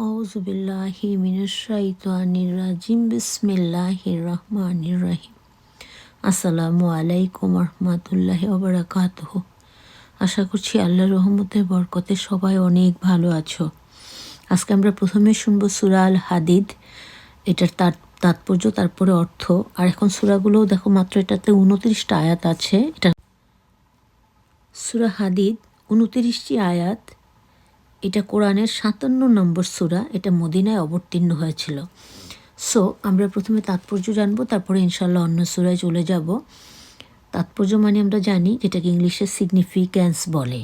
আউযুবিল্লাহি মিনাশ শাইতানির রাজিম বিসমিল্লাহির রহমানির রহিম। আসসালামু আলাইকুম রহমতুল্লাহি ওয়া বারাকাতুহু। আশা করছি আল্লাহর রহমতের বরকতে সবাই অনেক ভালো আছো। আজকে আমরা প্রথমে শুনবো সূরা আল হাদিদ, এটার তাৎপর্য, তারপরে অর্থ। আর এখন সূরাগুলোও দেখো, মাত্র এটাতে 29টা আয়াত আছে। এটা সূরা হাদিদ, 29টি আয়াত। এটা কোরআনের 57 নম্বর সূরা। এটা মদিনায় অবতীর্ণ হয়েছিল। সো আমরা প্রথমে তাৎপর্য জানবো, তারপরে ইনশাল্লাহ অন্য সূরায় চলে যাব। তাৎপর্য মানে আমরা জানি, যেটাকে ইংলিশে সিগনিফিক্যান্স বলে।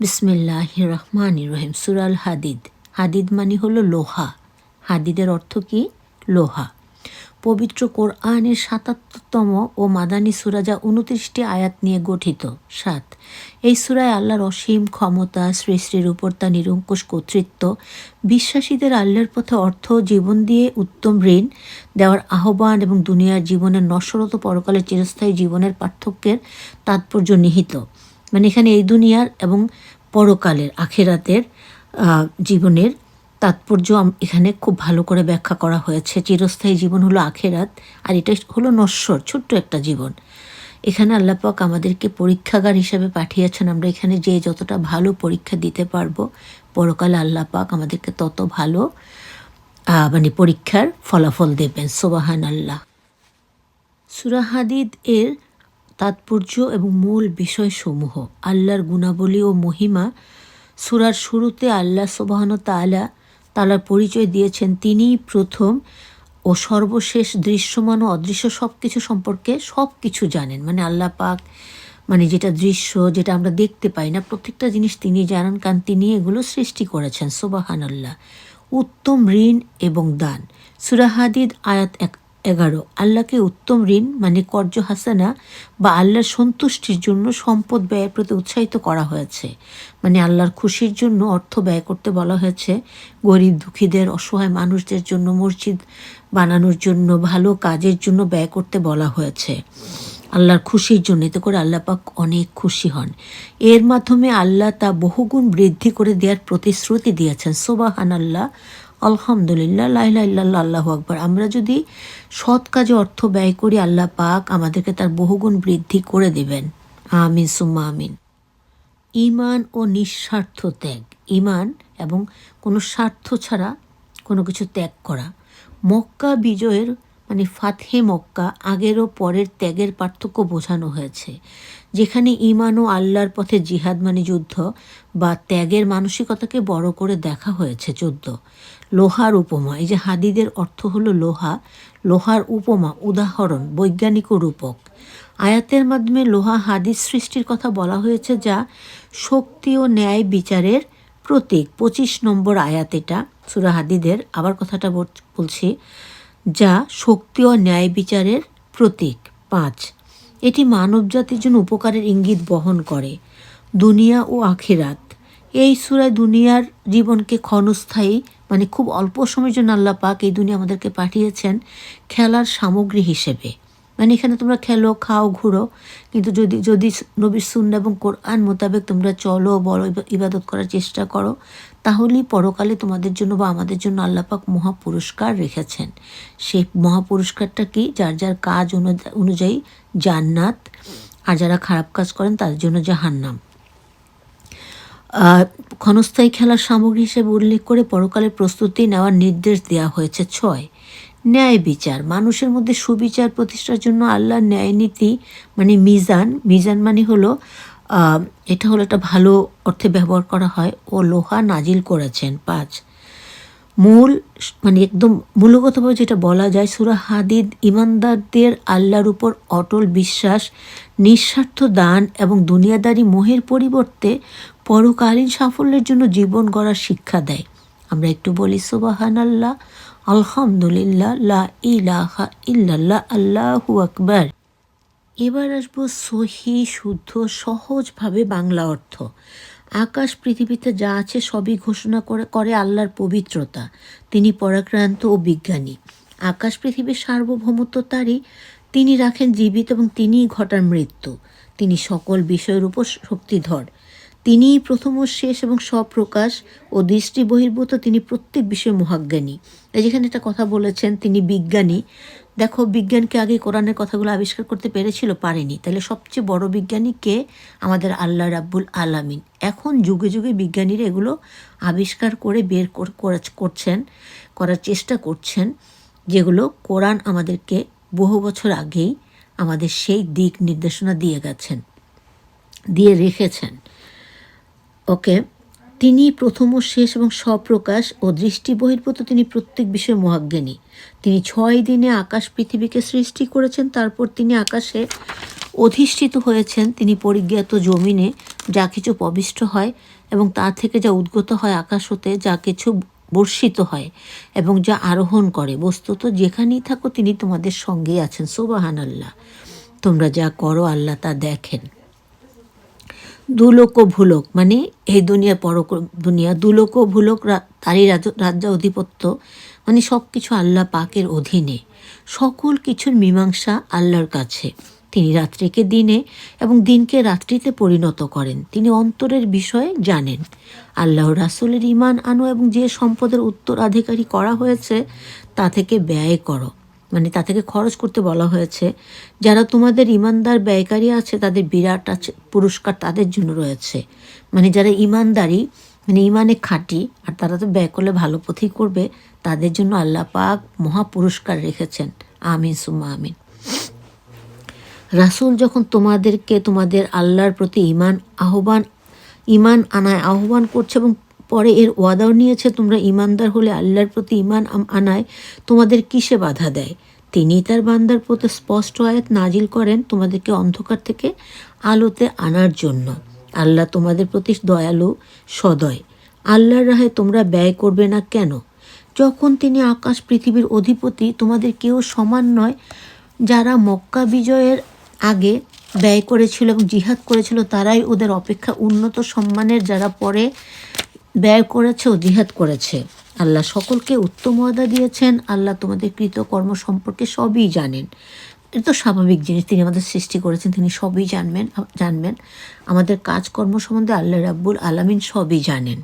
বিসমিল্লাহির রহমানির রহিম। সূরা আল হাদিদ। হাদিদ মানে হলো লোহা। হাদিদের অর্থ কি? লোহা। পবিত্র কোরআনের ৭৭তম ও মাদানী সূরা, যা 29টি আয়াত নিয়ে গঠিত। ৭। এই সূরায় আল্লাহর অসীম ক্ষমতা, সৃষ্টির উপর তার নিরঙ্কুশ কর্তৃত্ব, বিশ্বাসীদের আল্লাহর পথে অর্থ ও জীবন দিয়ে উত্তম ঋণ দেওয়ার আহ্বান এবং দুনিয়ার জীবনের নশ্বরত পরকালের চিরস্থায়ী জীবনের পার্থক্যের তাৎপর্য নিহিত। মানে এখানে এই দুনিয়ার এবং পরকালের, আখিরাতের জীবনের তাৎপর্য এখানে খুব ভালো করে ব্যাখ্যা করা হয়েছে। চিরস্থায়ী জীবন হলো আখিরাত, আর এটা হলো নশ্বর, ছোট্ট একটা জীবন। এখানে আল্লাহ পাক আমাদেরকে পরীক্ষাগার হিসেবে পাঠিয়েছেন। আমরা এখানে যে যতটা ভালো পরীক্ষা দিতে পারবো, পরকালে আল্লাহ পাক আমাদেরকে তত ভালো পরীক্ষার ফলাফল দেবেন। সুবহানাল্লাহ। সূরা হাদিদ এর তাৎপর্য এবং মূল বিষয়সমূহ। আল্লাহর গুণাবলী ও মহিমা। সূরার শুরুতে আল্লাহ সুবহানাহু তাআলার পরিচয় দিয়েছেন। তিনিই প্রথম ও সর্বশেষ, দৃশ্যমান ও অদৃশ্য সব কিছু সম্পর্কে সব কিছু জানেন। মানে আল্লাহ পাক, যেটা দৃশ্য, যেটা আমরা দেখতে পাই না, প্রত্যেকটা জিনিস তিনি জানেন, কারণ তিনি এগুলো সৃষ্টি করেছেন। সুবহানাল্লাহ। উত্তম ঋণ এবং দান। সূরা হাদিদ আয়াত 11। আল্লাহকে উত্তম ঋণ কর্জ হাসানা বা আল্লাহর সন্তুষ্টির জন্য সম্পদ ব্যয়ের প্রতি উৎসাহিত করা হয়েছে। আল্লাহর খুশির জন্য অর্থ ব্যয় করতে বলা হয়েছে। গরিব দুঃখীদের, অসহায় মানুষদের জন্য, মসজিদ বানানোর জন্য, ভালো কাজের জন্য ব্যয় করতে বলা হয়েছে। আল্লাহর খুশির জন্য, এতে করে আল্লাহ পাক অনেক খুশি হন। এর মাধ্যমে আল্লাহ তা বহুগুণ বৃদ্ধি করে দেওয়ার প্রতিশ্রুতি দিয়েছেন। সুবহানাল্লাহ, আলহামদুলিল্লাহ, লা ইলাহা ইল্লাল্লাহ, আল্লাহু আকবার। আমরা যদি সৎ কাজে অর্থ ব্যয় করি, আল্লাহ পাক আমাদেরকে তার বহুগুণ বৃদ্ধি করে দেবেন। আমিন সুম্মা আমিন। ঈমান ও নিঃস্বার্থ ত্যাগ। ঈমান এবং কোনো স্বার্থ ছাড়া কোনো কিছু ত্যাগ করা। মক্কা বিজয়ের ফাতহে মক্কা, আগের ও পরের ত্যাগের পার্থক্য বোঝানো হয়েছে। যেখানে ঈমান ও আল্লাহর পথে জিহাদ যুদ্ধ বা ত্যাগের মানসিকতাকে বড় করে দেখা হয়েছে। 14। লোহার উপমা। এই যে হাদিদের অর্থ হলো লোহা। লোহার উপমা, উদাহরণ, বৈজ্ঞানিক ও রূপক। আয়াতের মাধ্যমে লোহা হাদিস সৃষ্টির কথা বলা হয়েছে, যা শক্তি ও ন্যায় বিচারের প্রতীক। 25 নম্বর আয়াত এটা সূরা হাদিদের। আবার কথাটা বলছি, যা শক্তি ও ন্যায় বিচারের প্রতীক। 5। এটি মানবজাতির জন্য উপকারের ইঙ্গিত বহন করে। দুনিয়া ও আখিরাত। এই সূরায় দুনিয়ার জীবনকে ক্ষণস্থায়ী, খুব অল্প সময়ের জন্য আল্লাহ পাক এই দুনিয়া আমাদেরকে পাঠিয়েছেন খেলার সামগ্রী হিসেবে। এখানে তোমরা খেলো, খাও, ঘুরো, কিন্তু যদি নবীর সুন্নাহ এবং কোরআন মোতাবেক তোমরা চলো, বড় ইবাদত করার চেষ্টা করো, তাহলেই পরকালে তোমাদের জন্য বা আমাদের জন্য আল্লাহ পাক মহা পুরস্কার রেখেছেন। সেই মহা পুরস্কারটা কি? যার যার কাজ অনুযায়ী জান্নাত, আর যারা খারাপ কাজ করেন তাদের জন্য জাহান্নাম। ক্ষণস্থায়ী খেলার সামগ্রী হিসেবে উল্লেখ করে পরকালের প্রস্তুতি নেওয়ার নির্দেশ দেওয়া হয়েছে। 6। ন্যায় বিচার। মানুষের মধ্যে সুবিচার প্রতিষ্ঠার জন্য আল্লাহর ন্যায় নীতি মিজান। মিজান হলো, এটা হলো একটা ভালো অর্থে ব্যবহার করা হয়, ও লোহা নাজিল করেছেন। 5। মূল একদম মূলগতভাবে যেটা বলা যায়, সূরা হাদিদ ঈমানদারদের আল্লাহর উপর অটল বিশ্বাস, নিঃস্বার্থ দান এবং দুনিয়াদারি মোহের পরিবর্তে পরকালীন সাফল্যের জন্য জীবন গড়ার শিক্ষা দেয়। আমরা একটু বলি সুবহানাল্লাহ, আলহামদুলিল্লাহ, লা ইলাহা ইল্লাল্লাহ, আল্লাহু আকবার। এবার আসবো সহি, শুদ্ধ, সহজভাবে বাংলা অর্থ। আকাশ পৃথিবীতে যা আছে সবই ঘোষণা করে আল্লাহর পবিত্রতা। তিনি পরাক্রান্ত ও বিজ্ঞানী। আকাশ পৃথিবীর সার্বভৌমত্ব তারই। তিনি রাখেন জীবিত এবং তিনিই ঘটান মৃত্যু। তিনি সকল বিষয়ের উপর শক্তিধর। তিনিই প্রথম ও শেষ এবং স্বপ্রকাশ ও দৃষ্টি বহির্ভূত, তিনি প্রত্যেক বিষয়ে মহাজ্ঞানী। এই যেখানে একটা কথা বলেছেন তিনি বিজ্ঞানী। দেখো, বিজ্ঞানকে আগে কোরআনের কথাগুলো আবিষ্কার করতে পেরেছিল? পারেনি। তাহলে সবচেয়ে বড় বিজ্ঞানী কে? আমাদের আল্লাহ রাব্বুল আলামিন। এখন যুগে যুগে বিজ্ঞানীরা এগুলো আবিষ্কার করে বের করার চেষ্টা করছেন, যেগুলো কোরআন আমাদেরকে বহু বছর আগেই আমাদের সেই দিক নির্দেশনা দিয়ে রেখেছেন। ওকে, তিনি প্রথম ও শেষ এবং স্বপ্রকাশ ও দৃষ্টি বহির্ভূত, তিনি প্রত্যেক বিষয়ে মহাজ্ঞানী। তিনি 6 দিনে আকাশ পৃথিবীকে সৃষ্টি করেছেন, তারপর তিনি আকাশে অধিষ্ঠিত হয়েছেন। তিনি পরিজ্ঞাত জমিনে যা কিছু প্রবিষ্ট হয় এবং তা থেকে যা উদ্গত হয়, আকাশ হতে যা কিছু বর্ষিত হয় এবং যা আরোহণ করে, বস্তুত যেখানেই থাকো তিনি তোমাদের সঙ্গেই আছেন। সুবহানাল্লাহ। তোমরা যা করো আল্লাহ তা দেখেন। দুলোক ও ভুলোক, মানে এই দুনিয়া দুনিয়া, দুলোক ও ভুলোক তারই রাজ্য অধিপত্য, মানে সব কিছু আল্লাহ পাকের অধীনে। সকল কিছুর মীমাংসা আল্লাহর কাছে। তিনি রাত্রিকে দিনে এবং দিনকে রাত্রিতে পরিণত করেন। তিনি অন্তরের বিষয়ে জানেন। আল্লাহ রাসূলের ঈমান আনো এবং যে সম্পদের উত্তরাধিকারী করা হয়েছে তা থেকে ব্যয় করো, মানে তা থেকে খরচ করতে বলা হয়েছে। যারা তোমাদের ইমানদার ব্যয়কারী আছে তাদের বিরাট পুরস্কার তাদের জন্য রয়েছে। মানে যারা ইমানদারি, মানে ইমানে খাঁটি, আর তারা তো ব্যয় করলে ভালো পথেই করবে, তাদের জন্য আল্লাহ পাক মহা পুরস্কার রেখেছেন। আমিন সুম্মা আমিন। রাসূল যখন তোমাদেরকে তোমাদের আল্লাহর প্রতি ঈমান আনায় আহ্বান করছে এবং পরে এর ওয়াদাও নিয়েছে, তোমরা ঈমানদার হলে আল্লাহর প্রতি ঈমান আনায় তোমাদের কিসে বাধা দেয়? তিনি তার বান্দার প্রতি স্পষ্ট আয়াত নাজিল করেন তোমাদেরকে অন্ধকার থেকে আলোতে আনার জন্য। আল্লাহ তোমাদের প্রতি দয়ালু সদয়। আল্লাহর রাহে তোমরা ব্যয় করবে না কেন? যখন তিনি আকাশ পৃথিবীর অধিপতি, তোমাদের কেউ সমান নয়। যারা মক্কা বিজয়ের আগে ব্যয় করেছিল এবং জিহাদ করেছিল তারাই ওদের অপেক্ষা উন্নত সম্মানের, যারা পরে ব্যয় করেছে ও জিহাদ করেছে। আল্লাহ সকলকে উত্তম ওয়াদা দিয়েছেন। আল্লাহ তোমাদের কৃতকর্ম সম্পর্কে সবই জানেন। এটা তো স্বাভাবিক জিনিস, তিনি আমাদের সৃষ্টি করেছেন, তিনি সবই জানবেন। আমাদের কাজকর্ম সম্বন্ধে আল্লাহ রাব্বুল আলামিন সবই জানেন।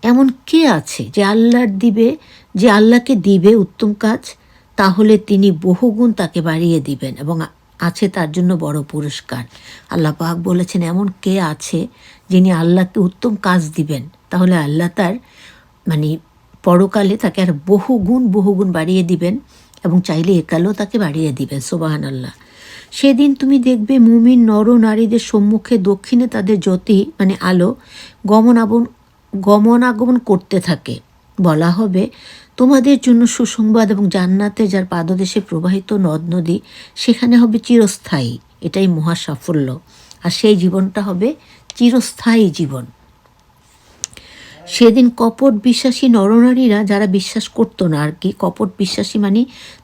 এমন কে আছে যে আল্লাহকে দিবে উত্তম কাজ? তাহলে তিনি বহুগুণ তাকে বাড়িয়ে দিবেন এবং আছে তার জন্য বড় পুরস্কার। আল্লাহ পাক বলেছেন, এমন কে আছে যিনি আল্লাহকে উত্তম কাজ দিবেন, তাহলে আল্লাহ তার মানে পরকালে তাকে আর বহুগুণ বাড়িয়ে দিবেন এবং চাইলে একালেও তাকে বাড়িয়ে দিবেন। সুবহানাল্লাহ। সেদিন তুমি দেখবে মুমিন নর নারীদের সম্মুখে দক্ষিণে তাদের জ্যোতি, মানে আলো গমনাগমন করতে থাকে। বলা হবে, তোমাদের জন্য সুসংবাদ এবং জান্নাতে যার পাদদেশে প্রবাহিত নদ নদী, সেখানে হবে চিরস্থায়ী। এটাই মহা সাফল্য। আর সেই জীবনটা হবে চিরস্থায়ী জীবন। সেদিন কপট বিশ্বাসী নরনারীরা, যারা বিশ্বাস করতো না আর কি, কপট বিশ্বাসী মানে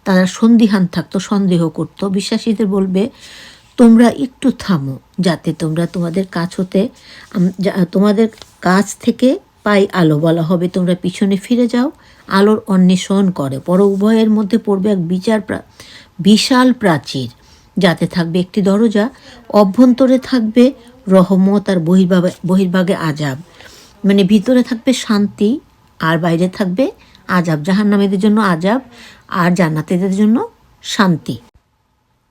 তারা সন্দিহান থাকতো, সন্দেহ করতো, বিশ্বাসীদের বলবে, তোমরা একটু থামো, যাতে তোমরা তোমাদের কাছ থেকে পাই আলো। বলা হবে, তোমরা পিছনে ফিরে যাও, আলোর অন্বেষণ করে। পর উভয়ের মধ্যে পড়বে এক বিশাল প্রাচীর, যাতে থাকবে একটি দরজা। অভ্যন্তরে থাকবে রহমত আর বহির্ভাগে আযাব। মানে ভিতরে থাকবে শান্তি আর বাইরে থাকবে আযাব। জাহান্নামীদের জন্য আযাব আর জান্নাতীদের জন্য শান্তি।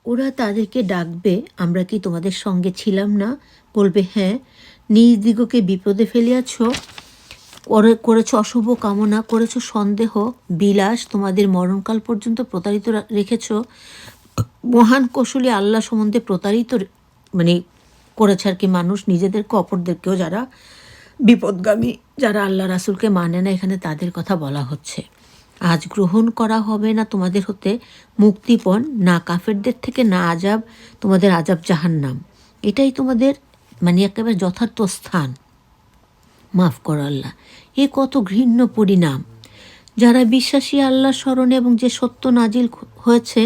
ওরা তাদেরকে ডাকবে, আমরা কি তোমাদের সঙ্গে ছিলাম না? বলবে, হ্যাঁ। নিজ দিগকে বিপদে ফেলিয়াছ, করেছ অশুভ কামনা, করেছ সন্দেহ বিলাস, তোমাদের মরণকাল পর্যন্ত প্রতারিত রেখেছ। মহান কৌশলী আল্লাহ সম্বন্ধে প্রতারিত মানে করেছে আর কি মানুষ, নিজেদেরকে অপরদেরকেও, যারা বিপদগামী, যারা আল্লাহ রাসূলকে মানে না, এখানে তাদের কথা বলা হচ্ছে। আজ গ্রহণ করা হবে না তোমাদের হতে মুক্তিপণ, না কাফেরদের থেকে, না আযাব, তোমাদের আযাব জাহান্নাম। এটাই তোমাদের মানে একেবারে যথার্থ স্থান। মাফ করো আল্লাহ, এ কত ঘৃণ্য পরিণাম। যারা বিশ্বাসী আল্লাহ স্মরণে এবং যে সত্য নাজিল হয়েছে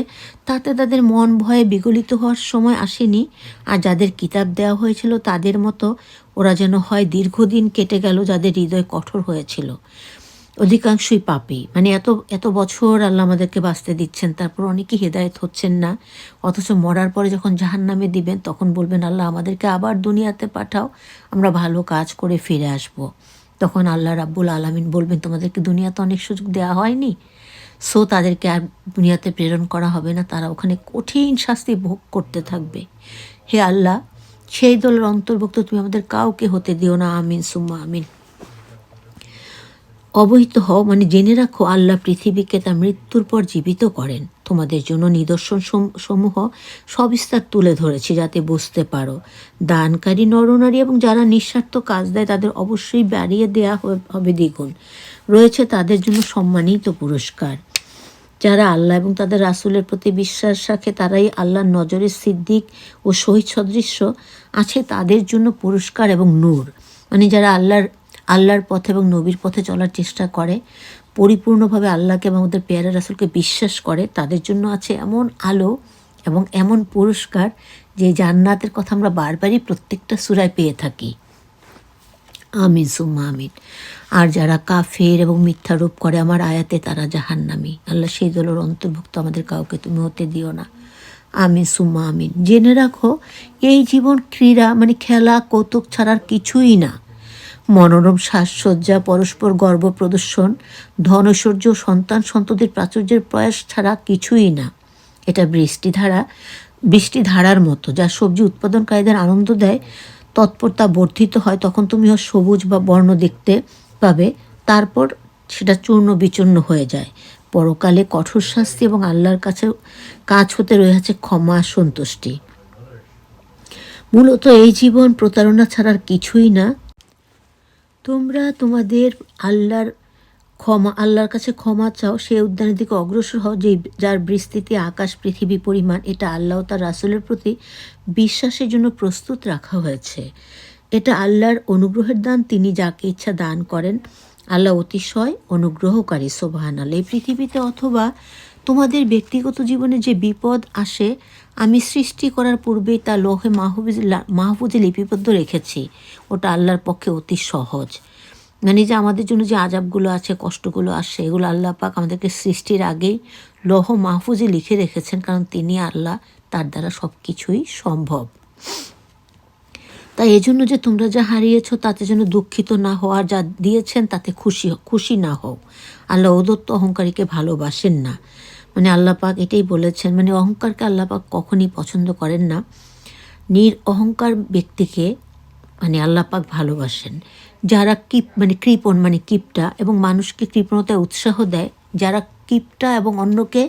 তাতে তাদের মন ভয়ে বিগলিত হওয়ার সময় আসেনি। আর যাদের কিতাব দেওয়া হয়েছিল তাদের মতো ওরা যেন হয় দীর্ঘদিন কেটে গেল, যাদের হৃদয় কঠোর হয়েছিল। অধিকাংশই পাপী। মানে এত এত বছর আল্লাহ আমাদেরকে বাঁচতে দিচ্ছেন, তারপর অনেকেই হেদায়েত হচ্ছেন না। অথচ মরার পরে যখন জাহান্নামে দিবেন তখন বলবেন, আল্লাহ আমাদেরকে আবার দুনিয়াতে পাঠাও, আমরা ভালো কাজ করে ফিরে আসব। তখন আল্লাহ রাব্বুল আলামিন বলবেন, তোমাদেরকে দুনিয়াতে অনেক সুযোগ দেওয়া হয়নি, সো তাদেরকে আর দুনিয়াতে প্রেরণ করা হবে না, তারা ওখানে কঠিন শাস্তি ভোগ করতে থাকবে। হে আল্লাহ, সেই দলের অন্তর্ভুক্ত তুমি আমাদের কাউকে হতে দিও না। আমিন সুম্মা আমিন। অবহিত হও, মানে জেনে রাখো, আল্লাহ পৃথিবীকে তার মৃত্যুর পর জীবিত করেন। তোমাদের জন্য নিদর্শন সমূহ সবিস্তার তুলে ধরেছি যাতে বুঝতে পারো। দানকারী নরনারী এবং যারা নিঃস্বার্থ কাজ দেয় তাদের অবশ্যই বাড়িয়ে দেয়া হবে দ্বিগুণ। রয়েছে তাদের জন্য সম্মানিত পুরস্কার। যারা আল্লাহ এবং তাদের রাসূলের প্রতি বিশ্বাস রাখে তারাই আল্লাহর নজরে সিদ্দিক ও শহীদ সদৃশ্য। আছে তাদের জন্য পুরস্কার এবং নূর, মানে যারা আল্লাহর পথে এবং নবীর পথে চলার চেষ্টা করে, পরিপূর্ণভাবে আল্লাহকে এবং আমাদের পেয়ারা রাসূলকে বিশ্বাস করে, তাদের জন্য আছে এমন আলো এবং এমন পুরস্কার যে জান্নাতের কথা আমরা বারবারই প্রত্যেকটা সূরায় পেয়ে থাকি। আমিন সুম্মা আমিন। আর যারা কাফের এবং মিথ্যারোপ করে আমার আয়াতে, তারা জাহান্নামী। আল্লাহ সেই দলের অন্তর্ভুক্ত আমাদের কাউকে তুমি হতে দিও না। আমিন সুম্মা আমিন। জেনে রাখো, এই জীবন ক্রীড়া মানে খেলা কৌতুক ছাড়ার কিছুই না। মনোরম সাজসজ্জা, পরস্পর গর্ব প্রদর্শন, ধনৈশ্বর্য, সন্তান সন্ততির প্রাচুর্যের প্রয়াস ছাড়া কিছুই না। এটা বৃষ্টিধারার মতো, যা সবজি উৎপাদনকারীদের আনন্দ দেয়। তৎপর তা বর্ধিত হয়, তখন তুমিও সবুজ বা বর্ণ দেখতে পাবে, তারপর সেটা চূর্ণ বিচূর্ণ হয়ে যায়। পরকালে কঠোর শাস্তি এবং আল্লাহর কাছ হতে রয়েছে ক্ষমা, সন্তুষ্টি। মূলত এই জীবন প্রতারণা ছাড়ার কিছুই না। তোমরা তোমাদের আল্লাহর কাছে ক্ষমা চাও, সেই উদ্যানের দিকে অগ্রসর হও যার বিস্তৃতি আকাশ পৃথিবী পরিমাণ। এটা আল্লাহ তার রাসূলের প্রতি বিশ্বাসের জন্য প্রস্তুত রাখা হয়েছে। এটা আল্লাহর অনুগ্রহের দান, তিনি যাকে ইচ্ছা দান করেন। আল্লাহ অতিশয় অনুগ্রহকারী। সুবহানাল্লাহ। এই পৃথিবীতে অথবা তোমাদের ব্যক্তিগত জীবনে যে বিপদ আসে, আমি সৃষ্টি করার পূর্বেই তা লৌহে মাহফুজে লিপিবদ্ধ রেখেছি। ওটা আল্লাহর পক্ষে অতি সহজ। মানে যে আমাদের জন্য যে আযাবগুলো আছে, কষ্টগুলো আসে, এগুলো আল্লাহ পাক আমাদেরকে সৃষ্টির আগেই লৌহ মাহফুজে লিখে রেখেছেন, কারণ তিনি আল্লাহ, তার দ্বারা সব কিছুই সম্ভব। তাই এজন্য যে তোমরা যা হারিয়েছ তাতে যেন দুঃখিত না হও, আর যা দিয়েছেন তাতে খুশি না হও। আল্লাহ অদত্ত অহংকারীকে ভালোবাসেন না। মানে আল্লাহ পাক এটাই বলেছেন, মানে অহংকারকে আল্লাহ পাক কখনই পছন্দ করেন না। অহংকার ব্যক্তিকে মানে আল্লাহ পাক ভালোবাসেন। যারা কৃপণ মানে কিপটা এবং মানুষকে কৃপণতায় উৎসাহ দেয়, যারা কিপটা এবং অন্যকে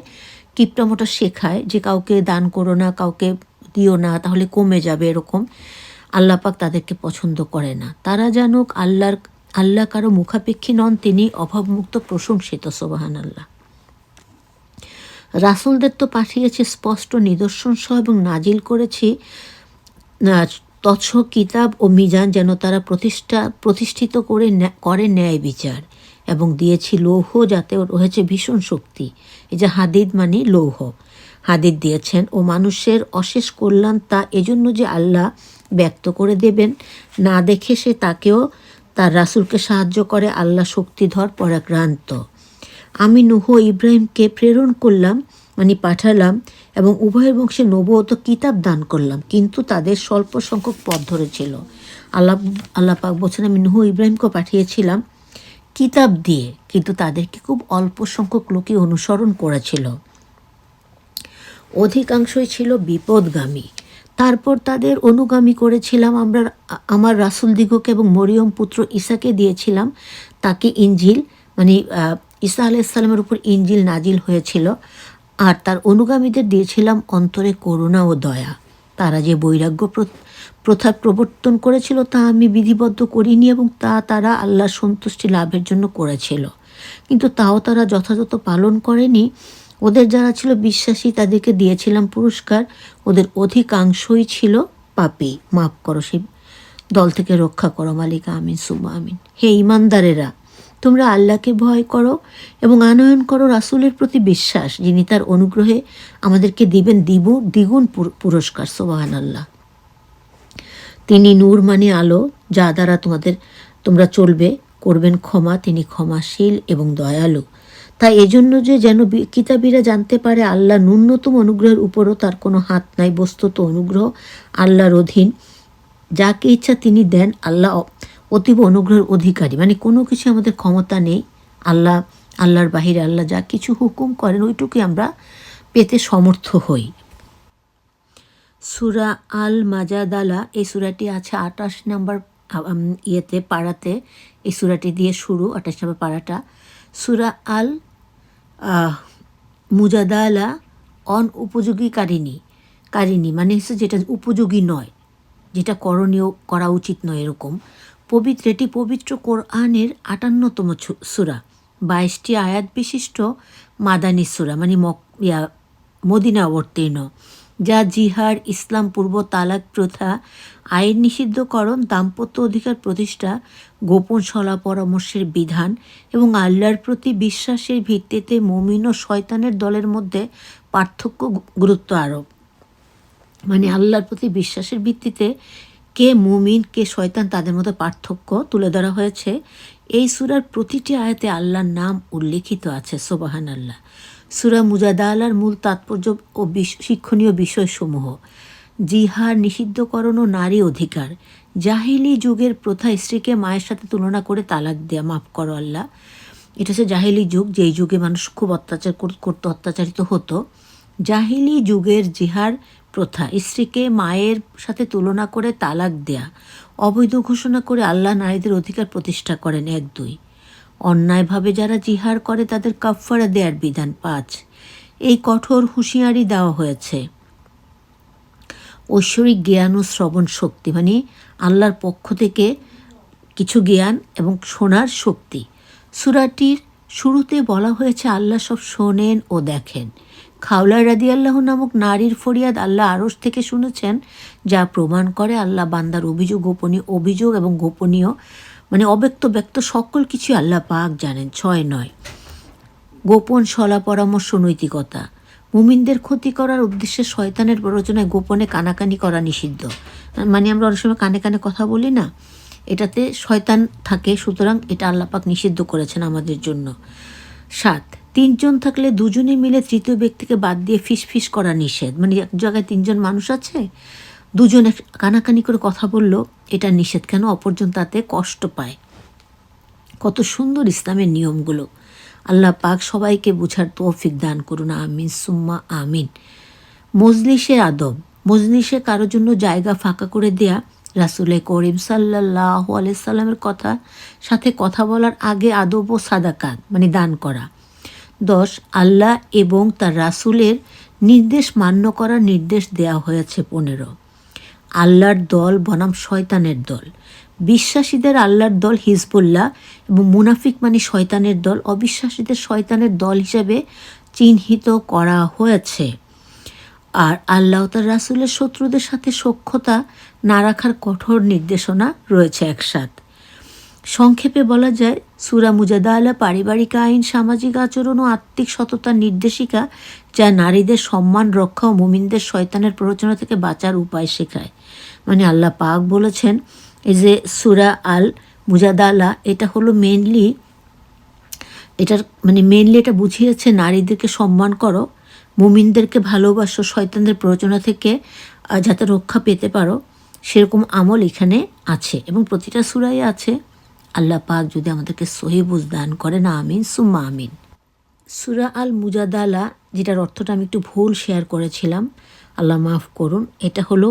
কিপটামোটা শেখায় যে কাউকে দান করো না, কাউকে দিও না, তাহলে কমে যাবে, এরকম আল্লাহ পাক তাদেরকে পছন্দ করে না। তারা জানুক আল্লাহ কারো মুখাপেক্ষী নন, তিনি অভাবমুক্ত, প্রশংসিত। সুবহানাল্লাহ। রাসূলদের তো পাঠিয়েছে স্পষ্ট নিদর্শন সহ এবং নাজিল করেছি তৎস কিতাব ও মিজান, যেন তারা প্রতিষ্ঠিত করে ন্যায় বিচার, এবং দিয়েছি লৌহ যাতে রয়েছে ভীষণ শক্তি। এই যে হাদিদ মানে লৌহ, হাদিদ দিয়েছেন। ও মানুষের অশেষ কল্যাণ তা এজন্য যে আল্লাহ ব্যক্ত করে দেবেন, না দেখে সে তাকেও তার রাসূলকে সাহায্য করে। আল্লাহ শক্তিধর পরাক্রান্ত। আমি নূহ ও ইব্রাহিমকে প্রেরণ করলাম, মানে পাঠালাম, এবং উভয়ের বংশে নবুয়ত কিতাব দান করলাম, কিন্তু তাদের স্বল্প সংখ্যক পথ ধরেছিল। আল্লাহ পাক বলছেন, আমি নূহ ইব্রাহিমকে পাঠিয়েছিলাম কিতাব দিয়ে, কিন্তু তাদেরকে খুব অল্প সংখ্যক লোকই অনুসরণ করেছিল, অধিকাংশই ছিল বিপদগামী। তারপর তাদের অনুগামী করেছিলাম আমরা আমার রাসূলদিগকে, এবং মরিয়ম পুত্র ঈসাকে দিয়েছিলাম তাকে ইনজিল, মানে ঈসা আলাইহিসসালামের উপর ইনজিল নাজিল হয়েছিল। আর তার অনুগামীদের দিয়েছিলাম অন্তরে করুণা ও দয়া। তারা যে বৈরাগ্য প্রথা প্রবর্তন করেছিল তা আমি বিধিবদ্ধ করিনি, এবং তা তারা আল্লাহর সন্তুষ্টি লাভের জন্য করেছিল, কিন্তু তাও তারা যথাযথ পালন করেনি। ওদের যারা ছিল বিশ্বাসী তাদেরকে দিয়েছিলাম পুরস্কার, ওদের অধিকাংশই ছিল পাপী। মাফ করো, সেই দল থেকে রক্ষা করো মালিক। আমিন সুম্মা আমিন। হে ঈমানদারেরা, তোমরা আল্লাহকে ভয় করো এবং আনয়ন করো রাসূলের প্রতি বিশ্বাস, যিনি তার অনুগ্রহে আমাদেরকে দিবেন দ্বিগুণ পুরস্কার। সুবহানাল্লাহ। তিনি নূর মানে আলো, যা দ্বারা তোমরা চলবে, করবেন ক্ষমা, তিনি ক্ষমাশীল এবং দয়ালু। তাই এজন্য যে যেন কিতাবীরা জানতে পারে আল্লাহ ন্যূনতম অনুগ্রহের উপরও তার কোনো হাত নাই, বস্তুত অনুগ্রহ আল্লাহর অধীন, যাকে ইচ্ছা তিনি দেন। আল্লাহ অতীব অনুগ্রহের অধিকারী, মানে কোনো কিছু আমাদের ক্ষমতা নেই, আল্লাহর বাহিরে আল্লাহ যা কিছু হুকুম করেন ওইটুকুই আমরা পেতে সমর্থ হই। সূরা আল মাজাদালা, এই সূরাটি আছে 28 নম্বর পাড়াতে। এই সূরাটি দিয়ে শুরু, 28 নম্বর পাড়াটা। সূরা আল মুজাদালা অনুপযোগী কারিনী মানে হচ্ছে যেটা উপযোগী নয়, যেটা করণীয়, করা উচিত নয় এরকম। এটি পবিত্র কোরআনের 58তম সূরা, 22টি আয়াত বিশিষ্ট মাদানী সূরা, মানে মদিনা অবতীর্ণ, যা জিহাদ, ইসলাম পূর্ব তালাক প্রথা, আইন নিষিদ্ধকরণ, দাম্পত্য অধিকার প্রতিষ্ঠা, গোপন সলা পরামর্শের বিধান এবং আল্লাহর প্রতি বিশ্বাসের ভিত্তিতে মুমিন ও শয়তানের দলের মধ্যে পার্থক্য গুরুত্ব আরোপ। মানে আল্লাহর প্রতি বিশ্বাসের ভিত্তিতে কে মুমিন কে শয়তান তাদের মধ্যে পার্থক্য তুলে ধরা হয়েছে। এই সূরার প্রতিটি আয়াতে আল্লাহর নাম উল্লেখিত আছে। সুবহান আল্লাহ। সূরা মুজাদালার মূল তাৎপর্য ও শিক্ষণীয় বিষয়সমূহ: জিহাদ নিষিদ্ধকরণ ও নারী অধিকার। জাহিলি যুগের প্রথা স্ত্রীকে মায়ের সাথে তুলনা করে তালাক দেয়া, মাফ করো আল্লাহ। এটা হচ্ছে জাহিলি যুগ, যেই যুগে মানুষ খুব অত্যাচারিত হতো। জাহিলি যুগের জিহার প্রথা, স্ত্রীকে মায়ের সাথে তুলনা করে তালাক দেয়া, অবৈধ ঘোষণা করে আল্লাহ নারীদের অধিকার প্রতিষ্ঠা করেন। 1-2 অন্যায়ভাবে যারা জিহার করে তাদের কাফফারা দেওয়ার বিধান। 5 এই কঠোর হুঁশিয়ারি দেওয়া হয়েছে। ঐশ্বরিক জ্ঞান ও শ্রবণ শক্তি, মানে আল্লাহর পক্ষ থেকে কিছু জ্ঞান এবং শোনার শক্তি। সূরাটির শুরুতে বলা হয়েছে আল্লাহ সব শোনেন ও দেখেন। খাওলা রাদিয়াল্লাহু নামক নারীর ফরিয়াদ আল্লাহ আরশ থেকে শুনেছেন, যা প্রমাণ করে আল্লাহ বান্দার অভিযোগ এবং গোপনীয়, মানে ব্যক্ত সকল কিছু আল্লাহ পাক জানেন। 6-9 গোপন সলা পরামর্শ নৈতিকতা। মুমিনদের ক্ষতি করার উদ্দেশ্যে শয়তানের প্ররোচনায় গোপনে কানাকানি করা নিষিদ্ধ। মানে আমরা অনেক সময় কানে কানে কথা বলি না, এটাতে শয়তান থাকে, সুতরাং এটা আল্লাহ পাক নিষিদ্ধ করেছেন আমাদের জন্য। 7 3 জন থাকলে 2 জনে মিলে তৃতীয় ব্যক্তিকে বাদ দিয়ে ফিস করা নিষেধ। মানে এক জায়গায় 3 জন মানুষ আছে, 2 জনে কানাকানি করে কথা বললো, এটা নিষেধ। কেন? অপরজন তাতে কষ্ট পায়। কত সুন্দর ইসলামের নিয়মগুলো। আল্লাহ পাক সবাইকে বুঝার তৌফিক দান করুন, আমিন সুম্মা আমিন। মজলিসের আদব। মজলিসে কারোর জন্য জায়গা ফাঁকা করে দেয়া, রাসূল করিম সাল্লাল্লাহু আলাইহি সাল্লামের সাথে কথা বলার আগে আদব ও সাদাকাত, মানে দান করা। 10 আল্লাহ এবং তার রাসূলের নির্দেশ মান্য করার নির্দেশ দেওয়া হয়েছে। 15 আল্লাহর দল বনাম শয়তানের দল। বিশ্বাসীদের আল্লাহর দল হিজবুল্লাহ এবং মুনাফিক মানে শয়তানের দল, অবিশ্বাসীদের শয়তানের দল হিসেবে চিহ্নিত করা হয়েছে। আর আল্লাহ তার রাসূলের শত্রুদের সাথে সখ্যতা না রাখার কঠোর নির্দেশনা রয়েছে। 1 সংক্ষেপে বলা যায় সূরা মুজাদালা পারিবারিক আইন, সামাজিক আচরণ ও আত্মিক সততার নির্দেশিকা, যা নারীদের সম্মান রক্ষা ও মুমিনদের শয়তানের প্ররোচনা থেকে বাঁচার উপায় শেখায়। মানে আল্লাহ পাক বলেছেন এই যে সূরা আল মুজাদালা, এটা হলো মেনলি এটা বুঝিয়েছে নারীদেরকে সম্মান করো, মুমিনদেরকে ভালোবাসো, শয়তানদের প্ররোচনা থেকে যাতে রক্ষা পেতে পারো, সেরকম আমল এখানে আছে এবং প্রতিটা সূরায় আছে। আল্লাহ পাক যদি আমাদেরকে সহি বুঝ দান করেন, আমিন সুম্মা আমিন। সূরা আল মুজাদালা, যেটার অর্থটা আমি একটু ভুল শেয়ার করেছিলাম, আল্লাহ মাফ করুন। এটা হলো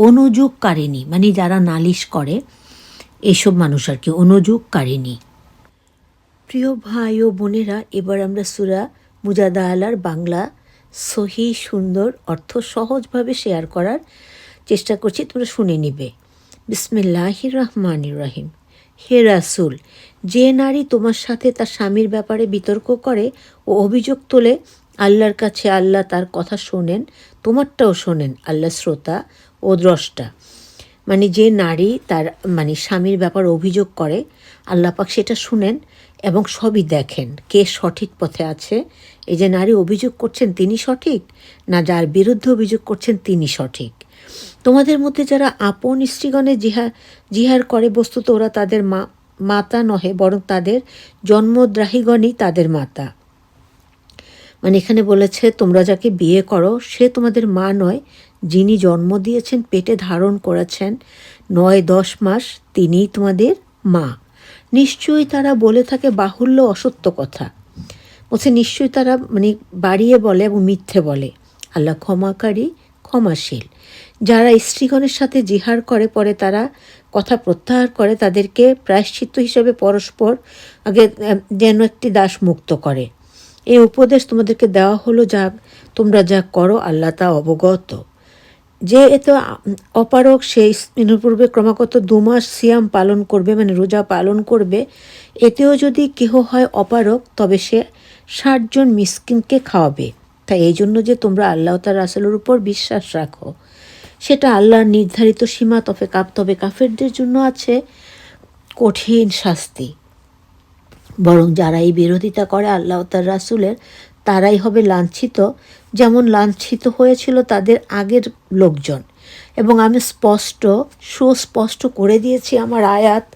অনুযোগকারিণী, মানে যারা নালিশ করে এইসব মানুষ আর কি, অনুযোগকারিণী। প্রিয় ভাই ও বোনেরা, এবার আমরা সূরা মুজাদালার বাংলা সহি সুন্দর অর্থ সহজভাবে শেয়ার করার চেষ্টা করছি, তোমরা শুনে নিবে। বিসমিল্লাহির রহমানির রহিম। হে রাসূল, যে নারী তোমার সাথে তার স্বামীর ব্যাপারে বিতর্ক করে ও অভিযোগ তোলে, আল্লাহর কাছে আল্লাহ তার কথা শোনেন, তোমারটাও শোনেন, আল্লাহ শ্রোতা ও দ্রষ্টা। মানে যে নারী তার স্বামীর ব্যাপারে অভিযোগ করে, আল্লাহ পাক সেটা শুনেন এবং সবই দেখেন, কে সঠিক পথে আছে। এই যে নারী অভিযোগ করছেন তিনি সঠিক, না যার বিরুদ্ধে অভিযোগ করছেন তিনি সঠিক। তোমাদের মধ্যে যারা আপন স্ত্রীগণে জিহার করে, বস্তুত ওরা তাদের মা মাতা নহে, বরং তাদের জন্মদ্রাহিগণই তাদের মাতা। মানে এখানে বলেছে তোমরা যাকে বিয়ে করো সে তোমাদের মা নয়, যিনি জন্ম দিয়েছেন, পেটে ধারণ করেছেন 9-10 মাস, তিনিই তোমাদের মা। নিশ্চয়ই তারা বলে থাকে বাহুল্য অসত্য কথা। বলছে নিশ্চয়ই তারা মানে বাড়িয়ে বলে এবং মিথ্যে বলে। আল্লাহ ক্ষমাকারী, ক্ষমাশীল। যারা স্ত্রীগণের সাথে জিহার করে পরে তারা কথা প্রত্যাহার করে, তাদেরকে প্রায়শ্চিত্ত হিসেবে পরস্পর আগে যেন একটি দাস মুক্ত করে। এই উপদেশ তোমাদেরকে দেওয়া হলো, যা তোমরা যা করো আল্লাহ তা অবগত। যে এতে অপারক সেই পূর্বে ক্রমাগত 2 মাস সিয়াম পালন করবে, মানে রোজা পালন করবে। এতেও যদি কেহ হয় অপারক, তবে সে 60 জন মিসকিনকে খাওয়াবে। তাই এই জন্য যে তোমরা আল্লাহ তার রাসূলের উপর বিশ্বাস রাখো, সেটা আল্লাহর নির্ধারিত সীমা। তবে কাফেরদের জন্য আছে কঠিন শাস্তি। বরং যারা এই বিরোধিতা করে আল্লাহ তার রাসূলের, তারাই হবে লাঞ্ছিত, যেমন লাঞ্ছিত হয়েছিল তাদের আগের লোকজন। এবং আমি সুস্পষ্ট করে দিয়েছি আমার আয়াত।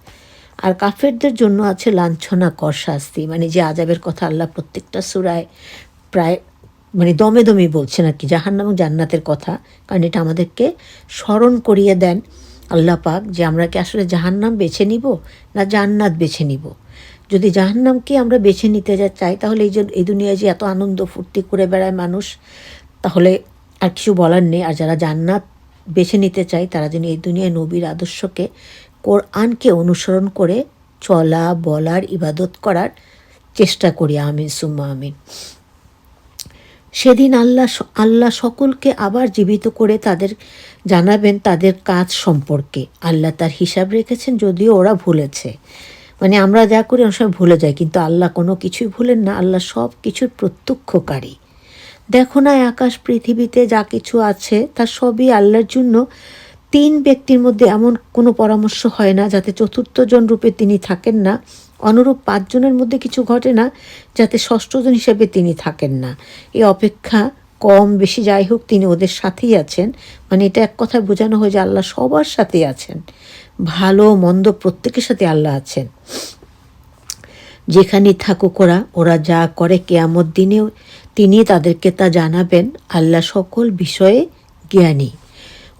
আর কাফেরদের জন্য আছে লাঞ্ছনাকর শাস্তি, মানে যে আযাবের কথা আল্লাহ প্রত্যেকটা সূরায় প্রায় মানে দমে দমে বলছেন আর কি, জাহান্নাম এবং জান্নাতের কথা। কারণ এটা আমাদেরকে স্মরণ করিয়ে দেন আল্লাহ পাক যে আমরা কি আসলে জাহান্নাম বেছে নিব না জান্নাত বেছে নিব। যদি জাহান্নামকে আমরা বেছে নিতে চাই, তাহলে এই দুনিয়ায় যে এত আনন্দ ফুর্তি করে বেড়ায় মানুষ, তাহলে আর কিছু বলার নেই। আর যারা জান্নাত বেছে নিতে চায়, তারা যেন এই দুনিয়ায় নবীর আদর্শকে, কোরআনকে অনুসরণ করে চলা, বলার, ইবাদত করার চেষ্টা করি। আমিন সুম্মা আমিন। সেদিন আল্লাহ সকলকে আবার জীবিত করে তাদের জানাবেন তাদের কাজ সম্পর্কে। আল্লাহ তার হিসাব রেখেছেন, যদিও ওরা ভুলেছে। মানে আমরা যা করি অনেক সময় ভুলে যাই, কিন্তু আল্লাহ কোনো কিছুই ভুলেন না। আল্লাহ সব কিছুর প্রত্যক্ষকারী। দেখো না আকাশ পৃথিবীতে যা কিছু আছে তা সবই আল্লাহর জন্য। 3 ব্যক্তির মধ্যে এমন কোনো পরামর্শ হয় না যাতে চতুর্থ জন রূপে তিনি থাকেন না। অনুরূপ 5 জনের মধ্যে কিছু ঘটে না যাতে ষষ্ঠ জন হিসেবে তিনি থাকেন না। এ অপেক্ষা কম বেশি যাই হোক, তিনি ওদের সাথেই আছেন। মানে এটা এক কথায় বোঝানো হয় যে আল্লাহ সবার সাথেই আছেন, ভালো মন্দ প্রত্যেকের সাথে আল্লাহ আছেন। যেখানেই থাকুক ওরা যা করে কিয়ামত দিনেও তিনি তাদেরকে তা জানাবেন। আল্লাহ সকল বিষয়ে জ্ঞানী।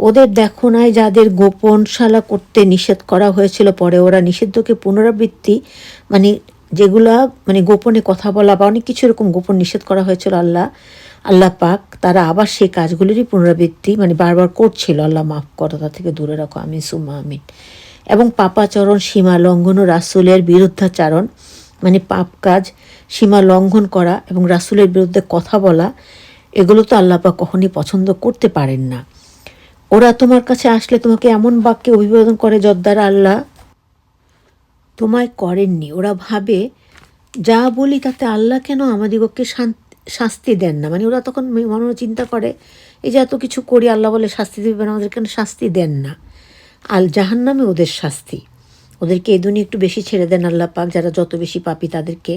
ওদের দেখো নাই যাদের গোপনশালা করতে নিষেধ করা হয়েছিল, পরে ওরা নিষিদ্ধকে পুনরাবৃত্তি, মানে যেগুলা মানে গোপনে কথা বলা বা অনেক কিছু এরকম গোপন নিষেধ করা হয়েছিল আল্লাহ পাক, তারা আবার সেই কাজগুলিরই পুনরাবৃত্তি মানে বারবার করছিল। আল্লাহ মাফ করো, তা থেকে দূরে রাখো। আমিন সুম্মা আমিন। এবং পাপাচরণ, সীমা লঙ্ঘন ও রাসূলের বিরুদ্ধাচারণ, মানে পাপ কাজ, সীমা লঙ্ঘন করা এবং রাসূলের বিরুদ্ধে কথা বলা, এগুলো তো আল্লাহ পাক কখনই পছন্দ করতে পারেন না। ওরা তোমার কাছে আসলে তোমাকে এমন বাক্যে অভিবাদন করে যদ্ দ্বারা আল্লাহ তোমায় করেননি। ওরা ভাবে যা বলি তাতে আল্লাহ কেন আমাদিগকে শাস্তি দেন না। মানে ওরা তখন মনে চিন্তা করে এই যে এত কিছু করি, আল্লাহ বলে শাস্তি দেবেন, আমাদের কেন শাস্তি দেন না। জাহান্নামে ওদের শাস্তি। ওদেরকে এই দুনিয়া একটু বেশি ছেড়ে দেন আল্লাহ পাক, যারা যত বেশি পাপী তাদেরকে।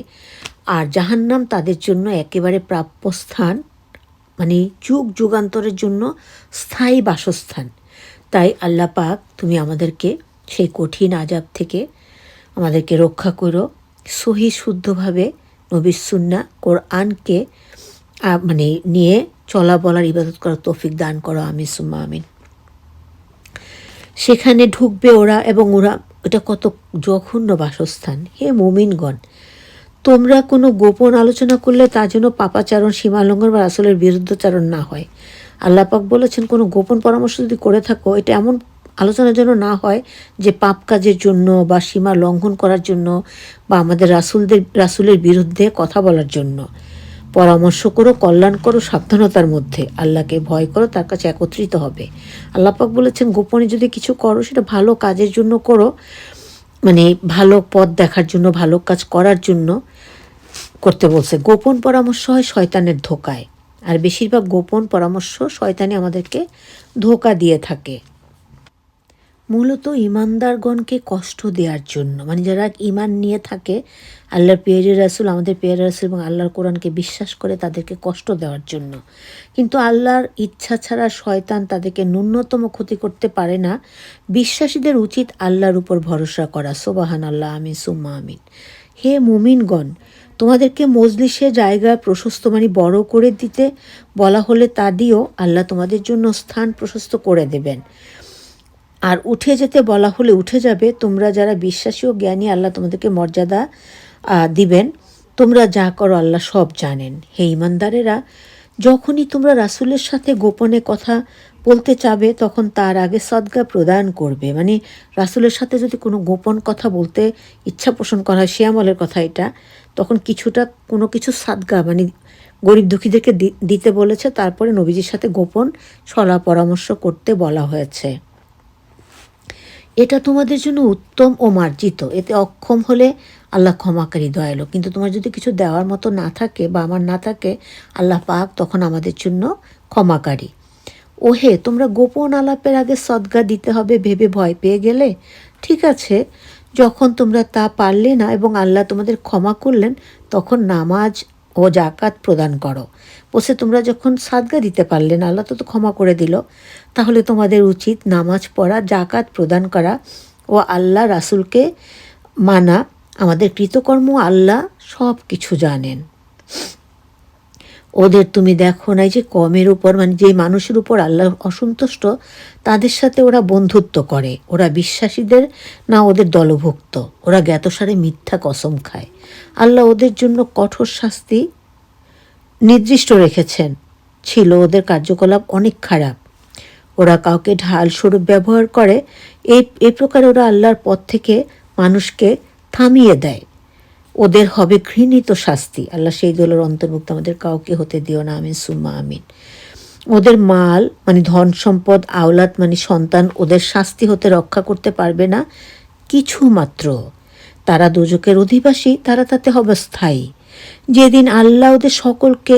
আর জাহান্নাম তাদের জন্য একেবারে প্রাপ্য স্থান, মানে যুগ যুগান্তরের জন্য স্থায়ী বাসস্থান। তাই আল্লাহ পাক তুমি আমাদেরকে সেই কঠিন আযাব থেকে আমাদেরকে রক্ষা করো। সহি শুদ্ধভাবে নবীর সুন্নাহ কোরআনকে মানে নিয়ে চলা বলার ইবাদত করার তৌফিক দান করো। আমিন সুম্মা আমিন। সেখানে ঢুকবে ওরা, এবং এটা কত জঘন্য বাসস্থান। হে মুমিনগণ, তোমরা কোনো গোপন আলোচনা করলে তা যেন পাপাচারণ, সীমালঙ্ঘন বা রাসূলের বিরুদ্ধাচারণ না হয়। আল্লাহ পাক বলেছেন কোনো গোপন পরামর্শ যদি করে থাকো, এটা এমন আলোচনার জন্য না হয় যে পাপ কাজের জন্য বা সীমা লঙ্ঘন করার জন্য বা আমাদের রাসূলের বিরুদ্ধে কথা বলার জন্য। পরামর্শ করো, কল্যাণ করো সাবধানতার মধ্যে। আল্লাহকে ভয় করো, তার কাছে একত্রিত হবে। আল্লাহ পাক বলেছেন গোপনে যদি কিছু করো সেটা ভালো কাজের জন্য করো, মানে ভালো পথ দেখার জন্য, ভালো কাজ করার জন্য করতে বলছে। গোপন পরামর্শ হয় শয়তানের ধোকায়, আর বেশিরভাগ গোপন পরামর্শ শয়তানি আমাদেরকে ধোকা দিয়ে থাকে। মূলত ইমানদারগণকে কষ্ট দেওয়ার জন্য, মানে যারা ইমান নিয়ে থাকে, আল্লাহর পেয়ারে রাসূল, আমাদের পেয়ারে রাসূল এবং আল্লাহর কোরআনকে বিশ্বাস করে, তাদেরকে কষ্ট দেওয়ার জন্য। কিন্তু আল্লাহর ইচ্ছা ছাড়া শয়তান তাদেরকে ন্যূনতম ক্ষতি করতে পারে না। বিশ্বাসীদের উচিত আল্লাহর উপর ভরসা করা। সুবহানাল্লাহ, আমিন সুম্মা আমিন। হে মুমিনগণ, তোমাদেরকে মজলিসে জায়গা প্রশস্ত, মানে বড় করে দিতে বলা হলে তা দিও, আল্লাহ তোমাদের জন্য স্থান প্রশস্ত করে দেবেন। আর উঠে যেতে বলা হলে উঠে যাবে। তোমরা যারা বিশ্বাসী ও জ্ঞানী, আল্লাহ তোমাদেরকে মর্যাদা দিবেন। তোমরা যা করো আল্লাহ সব জানেন। হে ইমানদারেরা, যখনই তোমরা রাসূলের সাথে গোপনে কথা বলতে চাবে, তখন তার আগে সদকা প্রদান করবে। মানে রাসূলের সাথে যদি কোনো গোপন কথা বলতে ইচ্ছা পোষণ করা হয়, সে আমলের কথা এটা, তখন কিছুটা কোনো কিছু সাদকা, মানে গরিব দুঃখীদেরকে দিতে বলেছে। তারপরে নবীজির সাথে গোপন সলা পরামর্শ করতে বলা হয়েছে। এটা তোমাদের জন্য উত্তম ও মার্জিত। এতে অক্ষম হলে আল্লাহ ক্ষমাকারী, দয়ালু। কিন্তু তোমার যদি কিছু দেওয়ার মতো না থাকে বা আমার না থাকে, আল্লাহ পাক তখন আমাদের জন্য ক্ষমাকারী। ওহে, তোমরা গোপন আলাপের আগে সদকা দিতে হবে ভেবে ভয় পেয়ে গেলে? ঠিক আছে, যখন তোমরা তা পারলে না এবং আল্লাহ তোমাদের ক্ষমা করলেন, তখন নামাজ ও জাকাত প্রদান করো। বসে তোমরা যখন সাদকা দিতে পারলে না, আল্লাহ তো ক্ষমা করে দিল, তাহলে তোমাদের উচিত নামাজ পড়া, জাকাত প্রদান করা ও আল্লাহ রাসূলকে মানা। আমাদের কৃতকর্ম আল্লাহ সব কিছু জানেন। ওদের তুমি দেখো নাই যে কমের উপর, মানে যে মানুষের উপর আল্লাহ অসন্তুষ্ট, তাদের সাথে ওরা বন্ধুত্ব করে। ওরা বিশ্বাসীদের না ওদের দলভুক্ত। ওরা জ্ঞাতসারে মিথ্যা কসম খায়। আল্লাহ ওদের জন্য কঠোর শাস্তি নির্দিষ্ট রেখেছেন। ছিল ওদের কার্যকলাপ অনেক খারাপ। ওরা কাউকে ঢাল স্বরূপ ব্যবহার করে। এই প্রকার ওরা আল্লাহর পথ থেকে মানুষকে থামিয়ে দেয়। ওদের হবে ঘৃণিত শাস্তি। আল্লাহ সেই দলের অন্তর্ভুক্ত আমাদের কাউকে হতে দিও না, আমিন সুম্মা আমিন। ওদের মাল, মানে ধন সম্পদ, আওলাদ, মানে সন্তান, ওদের শাস্তি হতে রক্ষা করতে পারবে না কিছু মাত্র। তারা দোজখের অধিবাসী, তারা তাতে হবে স্থায়ী। যেদিন আল্লাহ ওদের সকলকে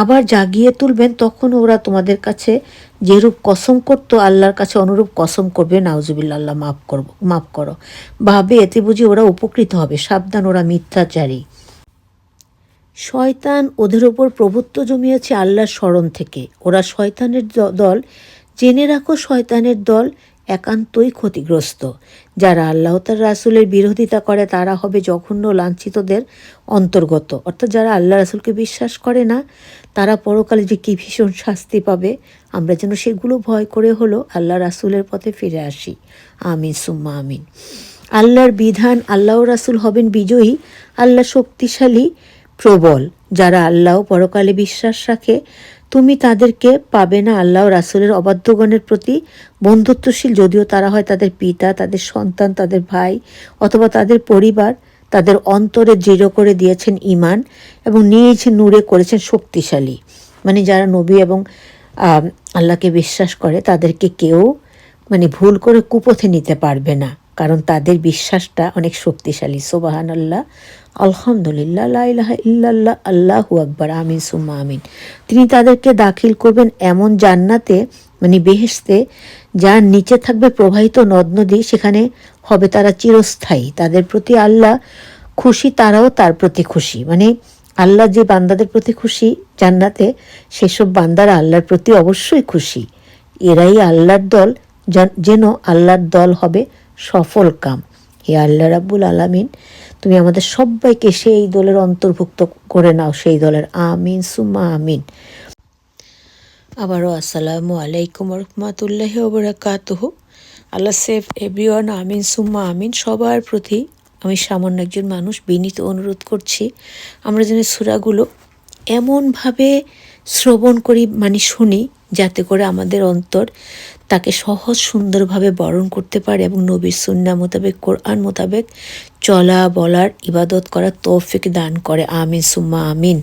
আবার জাগিয়ে তুলবেন, তখন ওরা তোমাদের কাছে যেরূপ কসম করত, আল্লাহর কাছে অনুরূপ কসম করবে। নাউজুবিল্লাহ, আল্লাহ মাফ করো। ভাবে এতে বুঝি ওরা উপকৃত হবে। সাবধান, ওরা মিথ্যাচারী। শয়তান ওদের ওপর প্রভুত্ব জমিয়েছে আল্লাহর স্মরণ থেকে। ওরা শয়তানের দল। জেনে রাখো, শয়তানের দল একান্তই ক্ষতিগ্রস্ত। যারা আল্লাহ তার রাসূলের বিরোধিতা করে, তারা হবে জঘন্য লাঞ্ছিতদের অন্তর্গত। অর্থাৎ যারা আল্লাহ রাসূলকে বিশ্বাস করে না, তারা পরকালে যে কী ভীষণ শাস্তি পাবে, আমরা যেন সেগুলো ভয় করে হলো আল্লাহ রাসূলের পথে ফিরে আসি। আমিন সুম্মা আমিন। আল্লাহর বিধান, আল্লাহ রাসূল হবেন বিজয়ী। আল্লাহ শক্তিশালী, প্রবল। যারা আল্লাহ পরকালে বিশ্বাস রাখে, তুমি তাদেরকে পাবে না আল্লাহ রাসূলের অবাধ্যগণের প্রতি বন্ধুত্বশীল, যদিও তারা হয় তাদের পিতা, তাদের সন্তান, তাদের ভাই অথবা তাদের পরিবার। তাদের অন্তরে দৃঢ় করে দিয়েছেন ঈমান এবং নিজ নূরে করেছেন শক্তিশালী। মানে যারা নবী এবং আল্লাহকে বিশ্বাস করে, তাদেরকে কেউ মানে ভুল করে কুপথে নিতে পারবে না, কারণ তাদের বিশ্বাসটা অনেক শক্তিশালী। সুবহানাল্লাহ, আলহামদুলিল্লাহ, লা ইলাহা ইল্লাল্লাহ, আল্লাহু আকবার, আমিন সুম্মা আমিন। তিনি তাদেরকে দাখিল করবেন এমন জান্নাতে, মানে বেহেশতে, যার নিচে থাকবে প্রবাহিত নদ নদী। সেখানে হবে তারা চিরস্থায়ী। তাদের প্রতি আল্লাহ খুশি, তারাও তার প্রতি খুশি। মানে আল্লাহ যে বান্দাদের প্রতি খুশি জান্নাতে, সেসব বান্দারা আল্লাহর প্রতি অবশ্যই খুশি। এরাই আল্লাহর দল, যেন আল্লাহর দল হবে সফল কাম। হে আল্লাহ রাব্বুল আলামিন, তুমি আমাদের সবাইকে সেই দলের অন্তর্ভুক্ত করে নাও, সেই দলের। আমিন সুম্মা আমিন। আবারও আসসালামু আলাইকুম রহমতুল্লাহি ওয়া বারাকাতুহু। আল্লাহ সেফ এভরিওয়ান, আমিন সুম্মা আমিন। সবার প্রতি আমি সামান্য একজন মানুষ বিনীত অনুরোধ করছি, আমরা যেন সূরাগুলো এমনভাবে শ্রবণ করি, মানে শুনি, যাতে করে আমাদের অন্তর তাকে সহজ সুন্দরভাবে বরণ করতে পারে এবং নবীর সুন্নাহ মোতাবেক, কোরআন মোতাবেক চলা, বলার, ইবাদত করার তৌফিক দান করে। আমিন সুম্মা আমিন।